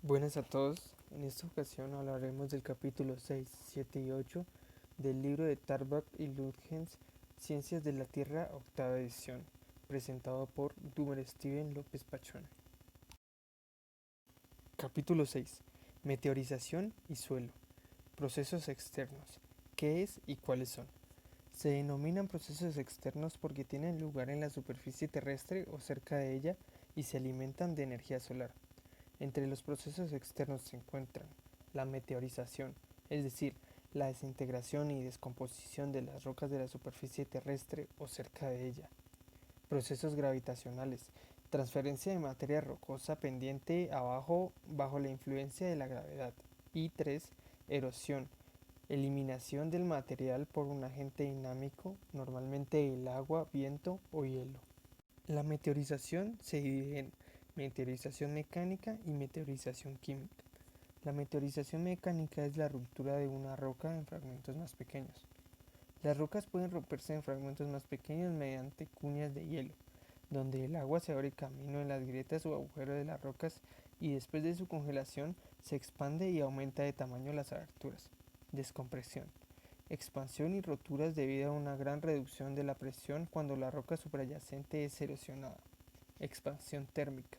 Buenas a todos, en esta ocasión hablaremos del capítulo 6, 7 y 8 del libro de Tarbak y Lutyens, Ciencias de la Tierra, octava edición, presentado por Dumer Steven López Pachón. Capítulo 6. Meteorización y suelo. Procesos externos. ¿Qué es y cuáles son? Se denominan procesos externos porque tienen lugar en la superficie terrestre o cerca de ella y se alimentan de energía solar. Entre los procesos externos se encuentran la meteorización, es decir, la desintegración y descomposición de las rocas de la superficie terrestre o cerca de ella. Procesos gravitacionales, transferencia de materia rocosa pendiente abajo bajo la influencia de la gravedad. Y 3. Erosión, eliminación del material por un agente dinámico, normalmente el agua, viento o hielo. La meteorización se divide en meteorización mecánica y meteorización química. La meteorización mecánica es la ruptura de una roca en fragmentos más pequeños. Las rocas pueden romperse en fragmentos más pequeños mediante cuñas de hielo, donde el agua se abre camino en las grietas o agujeros de las rocas y después de su congelación se expande y aumenta de tamaño las aberturas. Descompresión, expansión y roturas debido a una gran reducción de la presión cuando la roca subyacente es erosionada. Expansión térmica,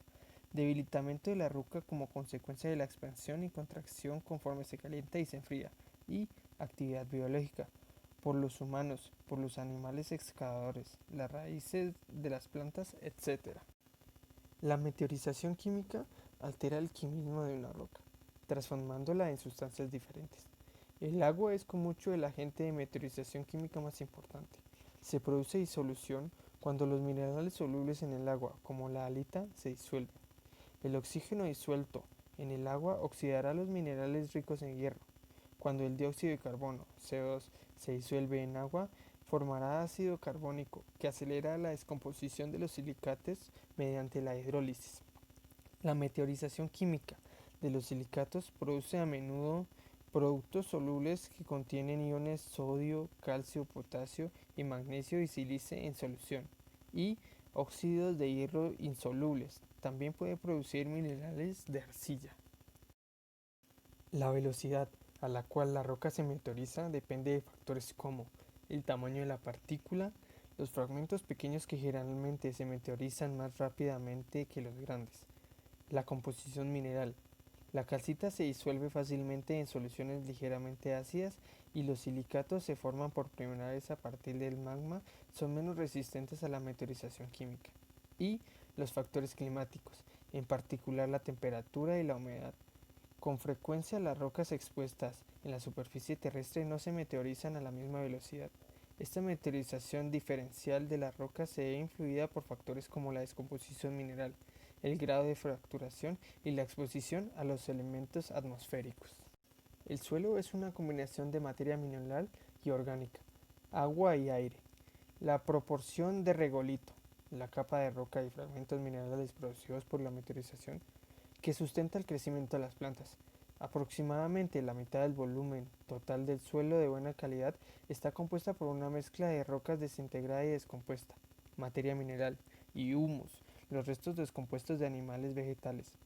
debilitamiento de la roca como consecuencia de la expansión y contracción conforme se calienta y se enfría. Y actividad biológica, por los humanos, por los animales excavadores, las raíces de las plantas, etc. La meteorización química altera el quimismo de una roca, transformándola en sustancias diferentes. El agua es con mucho el agente de meteorización química más importante. Se produce disolución cuando los minerales solubles en el agua, como la halita, se disuelven. El oxígeno disuelto en el agua oxidará los minerales ricos en hierro. Cuando el dióxido de carbono, CO2, se disuelve en agua, formará ácido carbónico, que acelera la descomposición de los silicatos mediante la hidrólisis. La meteorización química de los silicatos produce a menudo productos solubles que contienen iones sodio, calcio, potasio y magnesio y sílice en solución, y óxidos de hierro insolubles. También puede producir minerales de arcilla. La velocidad a la cual la roca se meteoriza depende de factores como el tamaño de la partícula, los fragmentos pequeños que generalmente se meteorizan más rápidamente que los grandes, la composición mineral. La calcita se disuelve fácilmente en soluciones ligeramente ácidas y los silicatos se forman por primera vez a partir del magma, son menos resistentes a la meteorización química. Y los factores climáticos, en particular la temperatura y la humedad. Con frecuencia las rocas expuestas en la superficie terrestre no se meteorizan a la misma velocidad. Esta meteorización diferencial de las rocas se ve influida por factores como la descomposición mineral, el grado de fracturación y la exposición a los elementos atmosféricos. El suelo es una combinación de materia mineral y orgánica, agua y aire. La proporción de regolito, la capa de roca y fragmentos minerales producidos por la meteorización, que sustenta el crecimiento de las plantas. Aproximadamente la mitad del volumen total del suelo de buena calidad está compuesta por una mezcla de rocas desintegrada y descompuesta, materia mineral y humus, los restos descompuestos de animales vegetales.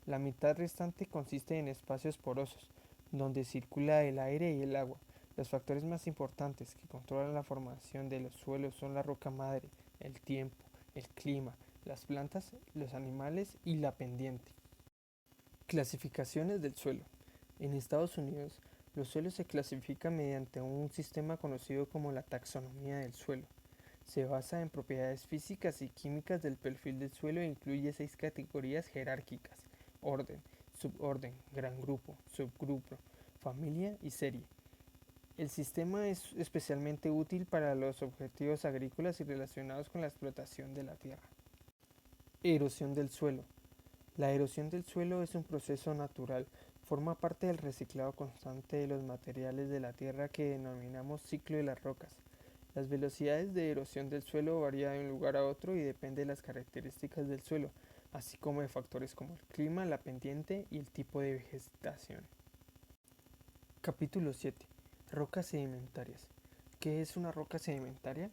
La mitad restante consiste en espacios porosos, donde circula el aire y el agua. Los factores más importantes que controlan la formación de los suelos son la roca madre, el tiempo, el clima, las plantas, los animales y la pendiente. Clasificaciones del suelo. En Estados Unidos, los suelos se clasifican mediante un sistema conocido como la taxonomía del suelo. Se basa en propiedades físicas y químicas del perfil del suelo e incluye 6 categorías jerárquicas: orden, suborden, gran grupo, subgrupo, familia y serie. El sistema es especialmente útil para los objetivos agrícolas y relacionados con la explotación de la tierra. Erosión del suelo. La erosión del suelo es un proceso natural, forma parte del reciclado constante de los materiales de la tierra que denominamos ciclo de las rocas. Las velocidades de erosión del suelo varían de un lugar a otro y depende de las características del suelo, así como de factores como el clima, la pendiente y el tipo de vegetación. Capítulo 7. Rocas sedimentarias. ¿Qué es una roca sedimentaria?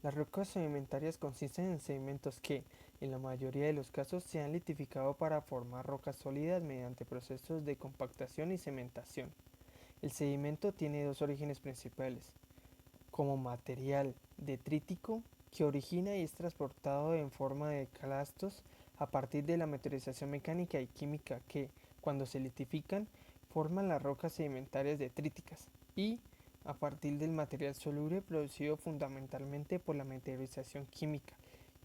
Las rocas sedimentarias consisten en sedimentos que, En la mayoría de los casos se han litificado para formar rocas sólidas mediante procesos de compactación y cementación. El sedimento tiene dos orígenes principales, como material detrítico que origina y es transportado en forma de clastos a partir de la meteorización mecánica y química que, cuando se litifican, forman las rocas sedimentarias detríticas y a partir del material soluble producido fundamentalmente por la meteorización química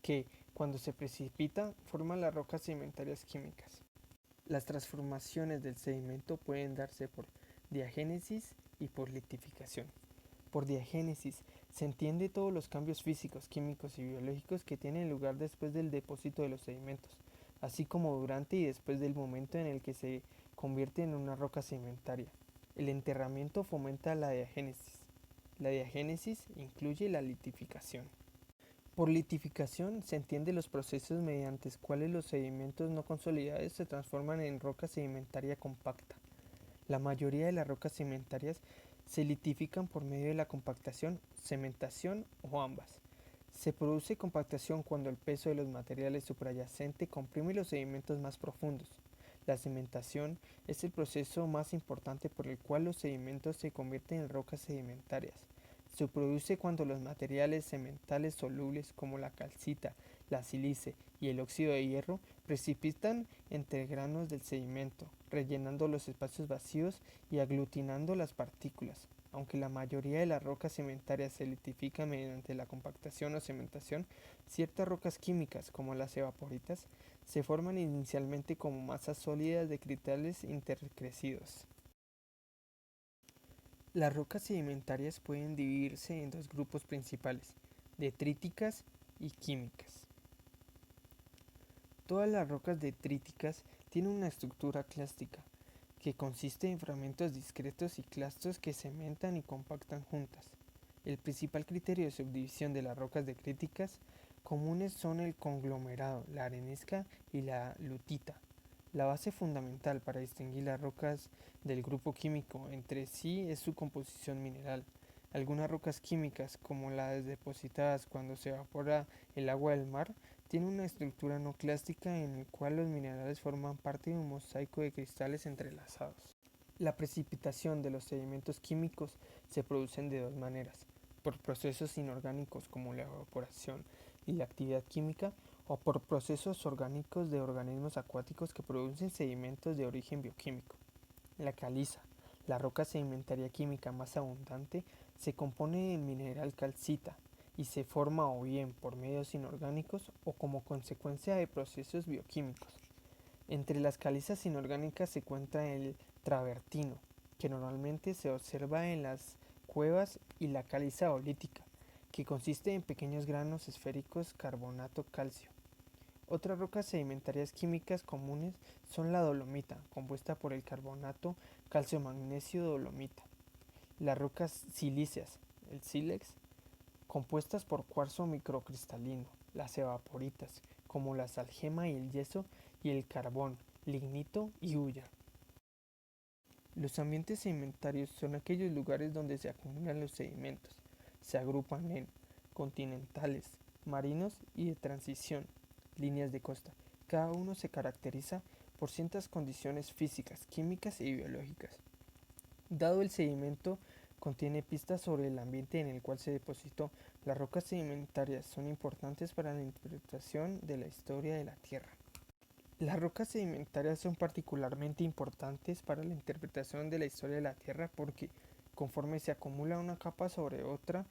que, cuando se precipita, forman las rocas sedimentarias químicas. Las transformaciones del sedimento pueden darse por diagénesis y por litificación. Por diagénesis se entiende todos los cambios físicos, químicos y biológicos que tienen lugar después del depósito de los sedimentos, así como durante y después del momento en el que se convierte en una roca sedimentaria. El enterramiento fomenta la diagénesis. La diagénesis incluye la litificación. Por litificación se entiende los procesos mediante los cuales los sedimentos no consolidados se transforman en roca sedimentaria compacta. La mayoría de las rocas sedimentarias se litifican por medio de la compactación, cementación o ambas. Se produce compactación cuando el peso de los materiales suprayacentes comprime los sedimentos más profundos. La cementación es el proceso más importante por el cual los sedimentos se convierten en rocas sedimentarias. Se produce cuando los materiales cementales solubles como la calcita, la sílice y el óxido de hierro precipitan entre granos del sedimento, rellenando los espacios vacíos y aglutinando las partículas. Aunque la mayoría de las rocas cementarias se litifican mediante la compactación o cementación, ciertas rocas químicas, como las evaporitas, se forman inicialmente como masas sólidas de cristales intercrecidos. Las rocas sedimentarias pueden dividirse en dos grupos principales, detríticas y químicas. Todas las rocas detríticas tienen una estructura clástica, que consiste en fragmentos discretos y clastos que cementan y compactan juntas. El principal criterio de subdivisión de las rocas detríticas comunes son el conglomerado, la arenisca y la lutita. La base fundamental para distinguir las rocas del grupo químico entre sí es su composición mineral. Algunas rocas químicas, como las depositadas cuando se evapora el agua del mar, tienen una estructura no clástica en la cual los minerales forman parte de un mosaico de cristales entrelazados. La precipitación de los sedimentos químicos se produce de dos maneras, por procesos inorgánicos como la evaporación y la actividad química, o por procesos orgánicos de organismos acuáticos que producen sedimentos de origen bioquímico. La caliza, la roca sedimentaria química más abundante, se compone del mineral calcita y se forma o bien por medios inorgánicos o como consecuencia de procesos bioquímicos. Entre las calizas inorgánicas se encuentra el travertino, que normalmente se observa en las cuevas, y la caliza olítica, que consiste en pequeños granos esféricos carbonato calcio. Otras rocas sedimentarias químicas comunes son la dolomita, compuesta por el carbonato calcio-magnesio dolomita, las rocas silíceas, el sílex, compuestas por cuarzo microcristalino, las evaporitas, como la salgema y el yeso, y el carbón, lignito y hulla. Los ambientes sedimentarios son aquellos lugares donde se acumulan los sedimentos. Se agrupan en continentales, marinos y de transición, líneas de costa. Cada uno se caracteriza por ciertas condiciones físicas, químicas y biológicas. Dado el sedimento contiene pistas sobre el ambiente en el cual se depositó, las rocas sedimentarias son importantes para la interpretación de la historia de la Tierra. Las rocas sedimentarias son particularmente importantes para la interpretación de la historia de la Tierra porque, conforme se acumula una capa sobre otra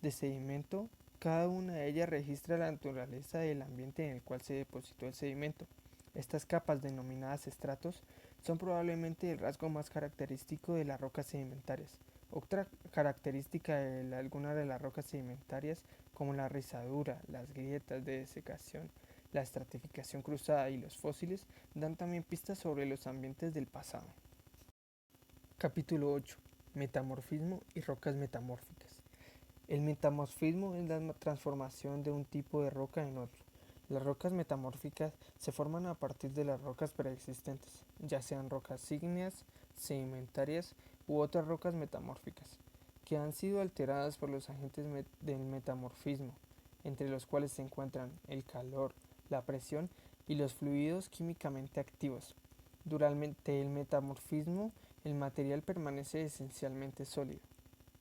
de sedimento, cada una de ellas registra la naturaleza del ambiente en el cual se depositó el sedimento. Estas capas, denominadas estratos, son probablemente el rasgo más característico de las rocas sedimentarias. Otra característica de algunas de las rocas sedimentarias, como la rizadura, las grietas de desecación, la estratificación cruzada y los fósiles, dan también pistas sobre los ambientes del pasado. Capítulo 8. Metamorfismo y rocas metamórficas. El metamorfismo es la transformación de un tipo de roca en otro. Las rocas metamórficas se forman a partir de las rocas preexistentes, ya sean rocas ígneas, sedimentarias u otras rocas metamórficas, que han sido alteradas por los agentes del metamorfismo, entre los cuales se encuentran el calor, la presión y los fluidos químicamente activos. Durante el metamorfismo, el material permanece esencialmente sólido.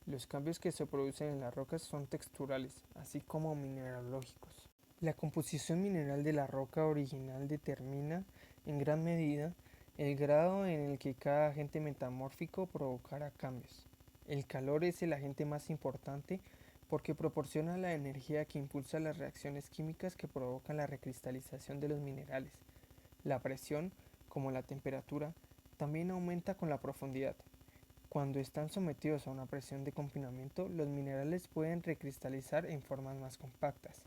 Los cambios que se producen en las rocas son texturales, así como mineralógicos. La composición mineral de la roca original determina, en gran medida, el grado en el que cada agente metamórfico provocará cambios. El calor es el agente más importante porque proporciona la energía que impulsa las reacciones químicas que provocan la recristalización de los minerales. La presión, como la temperatura, también aumenta con la profundidad. Cuando están sometidos a una presión de confinamiento, los minerales pueden recristalizar en formas más compactas.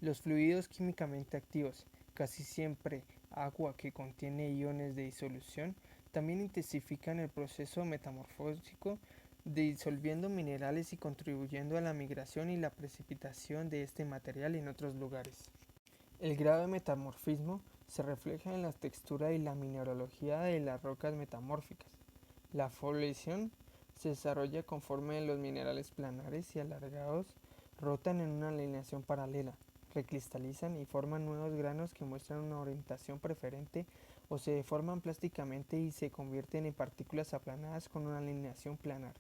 Los fluidos químicamente activos, casi siempre agua que contiene iones de disolución, también intensifican el proceso metamorfósico, disolviendo minerales y contribuyendo a la migración y la precipitación de este material en otros lugares. El grado de metamorfismo se refleja en la textura y la mineralogía de las rocas metamórficas. La foliación se desarrolla conforme los minerales planares y alargados rotan en una alineación paralela, recristalizan y forman nuevos granos que muestran una orientación preferente o se deforman plásticamente y se convierten en partículas aplanadas con una alineación planar.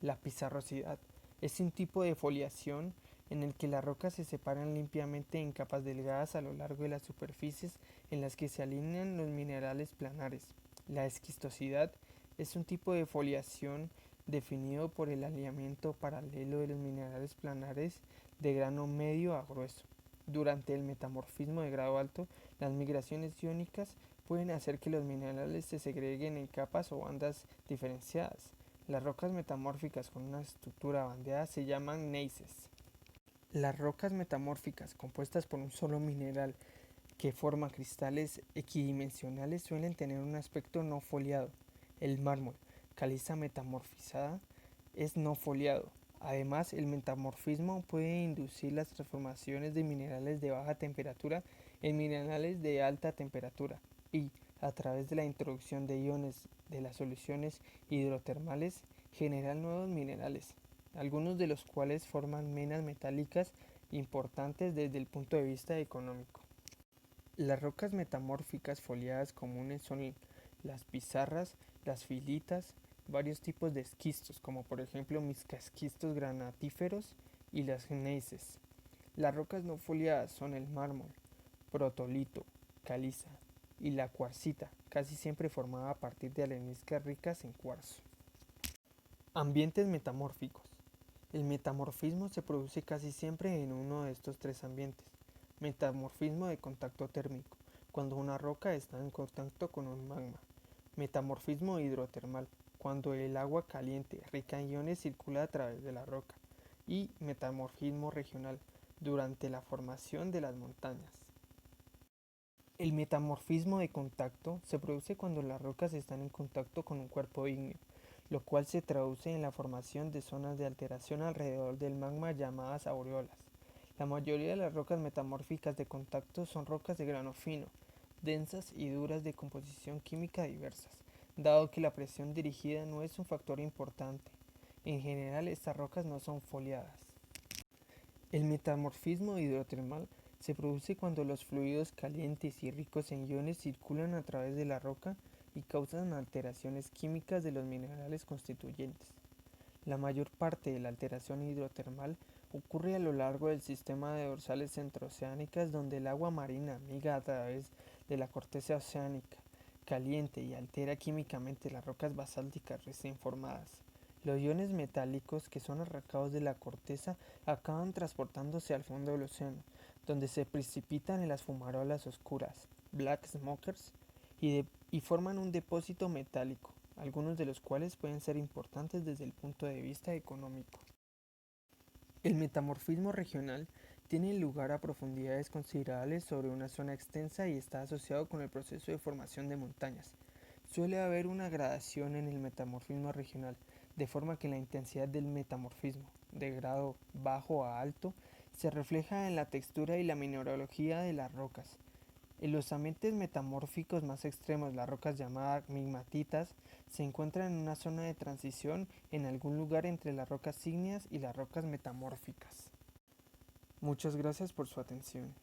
La pizarrosidad es un tipo de foliación en el que las rocas se separan limpiamente en capas delgadas a lo largo de las superficies en las que se alinean los minerales planares. La esquistosidad es un tipo de foliación definido por el alineamiento paralelo de los minerales planares de grano medio a grueso. Durante el metamorfismo de grado alto, las migraciones iónicas pueden hacer que los minerales se segreguen en capas o bandas diferenciadas. Las rocas metamórficas con una estructura bandeada se llaman gneisses. Las rocas metamórficas compuestas por un solo mineral que forma cristales equidimensionales suelen tener un aspecto no foliado. El mármol, caliza metamorfizada, es no foliado. Además, el metamorfismo puede inducir las transformaciones de minerales de baja temperatura en minerales de alta temperatura y, a través de la introducción de iones de las soluciones hidrotermales, generar nuevos minerales, algunos de los cuales forman menas metálicas importantes desde el punto de vista económico. Las rocas metamórficas foliadas comunes son las pizarras, las filitas, varios tipos de esquistos, como por ejemplo mixcasquistos granatíferos y las gneisses. Las rocas no foliadas son el mármol, protolito, caliza y la cuarcita, casi siempre formada a partir de areniscas ricas en cuarzo. Ambientes metamórficos. El metamorfismo se produce casi siempre en uno de estos tres ambientes. Metamorfismo de contacto térmico, cuando una roca está en contacto con un magma. Metamorfismo hidrotermal, cuando el agua caliente rica en iones circula a través de la roca. Y metamorfismo regional, durante la formación de las montañas. El metamorfismo de contacto se produce cuando las rocas están en contacto con un cuerpo ígneo, lo cual se traduce en la formación de zonas de alteración alrededor del magma llamadas aureolas. La mayoría de las rocas metamórficas de contacto son rocas de grano fino, densas y duras de composición química diversas, dado que la presión dirigida no es un factor importante. En general, estas rocas no son foliadas. El metamorfismo hidrotermal se produce cuando los fluidos calientes y ricos en iones circulan a través de la roca y causan alteraciones químicas de los minerales constituyentes. La mayor parte de la alteración hidrotermal ocurre a lo largo del sistema de dorsales centrooceánicas donde el agua marina migra a través de la corteza oceánica, caliente y altera químicamente las rocas basálticas recién formadas. Los iones metálicos que son arrancados de la corteza acaban transportándose al fondo del océano, donde se precipitan en las fumarolas oscuras, black smokers, y forman un depósito metálico, algunos de los cuales pueden ser importantes desde el punto de vista económico. El metamorfismo regional tiene lugar a profundidades considerables sobre una zona extensa y está asociado con el proceso de formación de montañas. Suele haber una gradación en el metamorfismo regional, de forma que la intensidad del metamorfismo, de grado bajo a alto, se refleja en la textura y la mineralogía de las rocas. En los ambientes metamórficos más extremos, las rocas llamadas migmatitas se encuentran en una zona de transición en algún lugar entre las rocas ígneas y las rocas metamórficas. Muchas gracias por su atención.